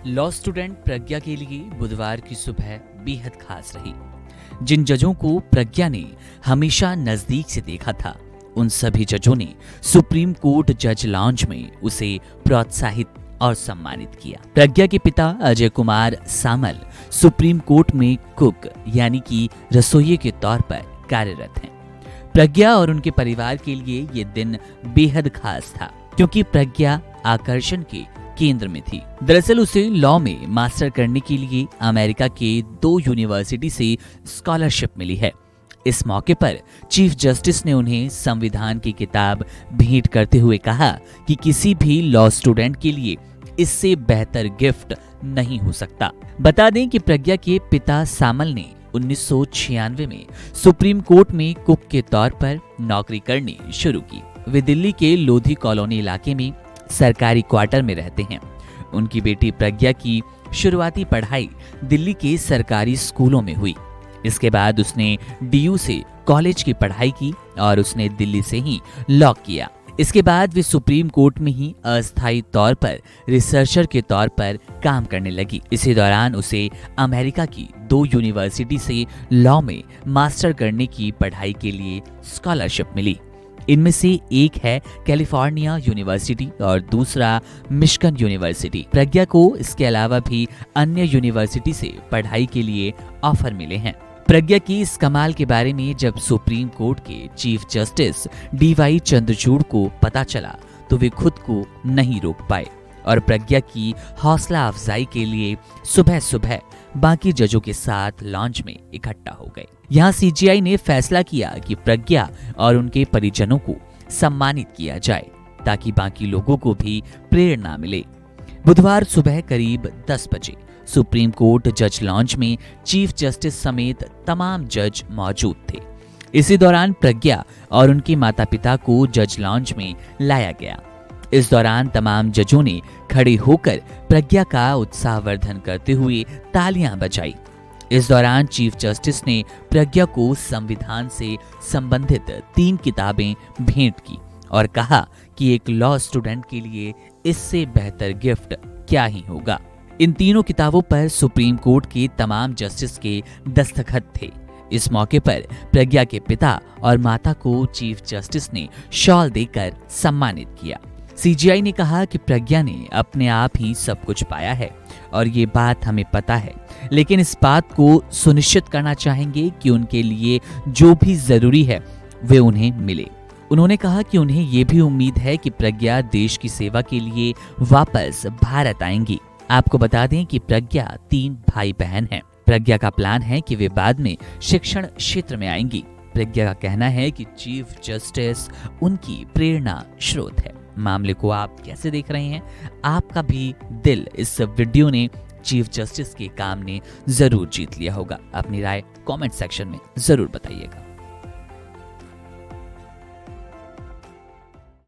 Law student प्रज्ञा के लिए बुधवार की सुबह बेहद खास रही। जिन जजों को प्रज्ञा ने हमेशा नजदीक से देखा था, उन सभी जजों ने सुप्रीम कोर्ट जज लाउंज में उसे प्रोत्साहित और सम्मानित किया। प्रज्ञा के पिता अजय कुमार सामल सुप्रीम कोर्ट में कुक यानी कि रसोइये के तौर पर कार्यरत हैं। प्रज्ञा और उनके परिवार के लिए ये दिन बेहद खास था, क्योंकि प्रज्ञा आकर्षण के केंद्र में थी। दरअसल उसे लॉ में मास्टर करने के लिए अमेरिका के 2 यूनिवर्सिटी से स्कॉलरशिप मिली है। इस मौके पर चीफ जस्टिस ने उन्हें संविधान की किताब भेंट करते हुए कहा कि किसी भी लॉ स्टूडेंट के लिए इससे बेहतर गिफ्ट नहीं हो सकता। बता दें कि प्रज्ञा के पिता सामल ने 1996 में सुप्रीम कोर्ट में कुक के तौर पर नौकरी करनी शुरू की। वे दिल्ली के लोधी कॉलोनी इलाके में सरकारी क्वार्टर में रहते हैं। उनकी बेटी प्रज्ञा की शुरुआती पढ़ाई दिल्ली के सरकारी स्कूलों में हुई। इसके बाद उसने डीयू से कॉलेज की पढ़ाई की और उसने दिल्ली से ही लॉ किया। इसके बाद वे सुप्रीम कोर्ट में ही अस्थायी तौर पर रिसर्चर के तौर पर काम करने लगी। इसी दौरान उसे अमेरिका की 2 यूनिवर्सिटी से लॉ में मास्टर करने की पढ़ाई के लिए स्कॉलरशिप मिली। इनमें से एक है कैलिफोर्निया यूनिवर्सिटी और दूसरा मिशिगन यूनिवर्सिटी। प्रज्ञा को इसके अलावा भी अन्य यूनिवर्सिटी से पढ़ाई के लिए ऑफर मिले हैं। प्रज्ञा की इस कमाल के बारे में जब सुप्रीम कोर्ट के चीफ जस्टिस DY चंद्रचूड़ को पता चला तो वे खुद को नहीं रोक पाए और प्रज्ञा की हौसला अफजाई के लिए सुबह सुबह बाकी जजों के साथ लॉन्च में इकट्ठा हो गए। यहाँ CJI ने फैसला किया कि प्रज्ञा और उनके परिजनों को सम्मानित किया जाए ताकि बाकी लोगों को भी प्रेरणा मिले। बुधवार सुबह करीब 10 बजे सुप्रीम कोर्ट जज लॉन्च में चीफ जस्टिस समेत तमाम जज मौजूद थे। इसी दौरान प्रज्ञा और उनके माता पिता को जज लॉन्च में लाया गया। इस दौरान तमाम जजों ने खड़े होकर प्रज्ञा का उत्साहवर्धन करते हुए तालियां बजाई। इस दौरान चीफ जस्टिस ने प्रज्ञा को संविधान से संबंधित 3 किताबें भेंट की और कहा कि एक लॉ स्टूडेंट के लिए इससे बेहतर गिफ्ट क्या ही होगा। इन तीनों किताबों पर सुप्रीम कोर्ट के तमाम जस्टिस के दस्तखत थे। इस मौके पर प्रज्ञा के पिता और माता को चीफ जस्टिस ने शॉल देकर सम्मानित किया। CJI ने कहा कि प्रज्ञा ने अपने आप ही सब कुछ पाया है और ये बात हमें पता है, लेकिन इस बात को सुनिश्चित करना चाहेंगे कि उनके लिए जो भी जरूरी है वे उन्हें मिले। उन्होंने कहा कि उन्हें ये भी उम्मीद है कि प्रज्ञा देश की सेवा के लिए वापस भारत आएंगी। आपको बता दें कि प्रज्ञा 3 भाई बहन हैं। प्रज्ञा का प्लान है कि वे बाद में शिक्षण क्षेत्र में आएंगी। प्रज्ञा का कहना है कि चीफ जस्टिस उनकी प्रेरणा स्रोत है। मामले को आप कैसे देख रहे हैं? आपका भी दिल इस वीडियो ने चीफ जस्टिस के काम ने जरूर जीत लिया होगा। अपनी राय कमेंट सेक्शन में जरूर बताइएगा।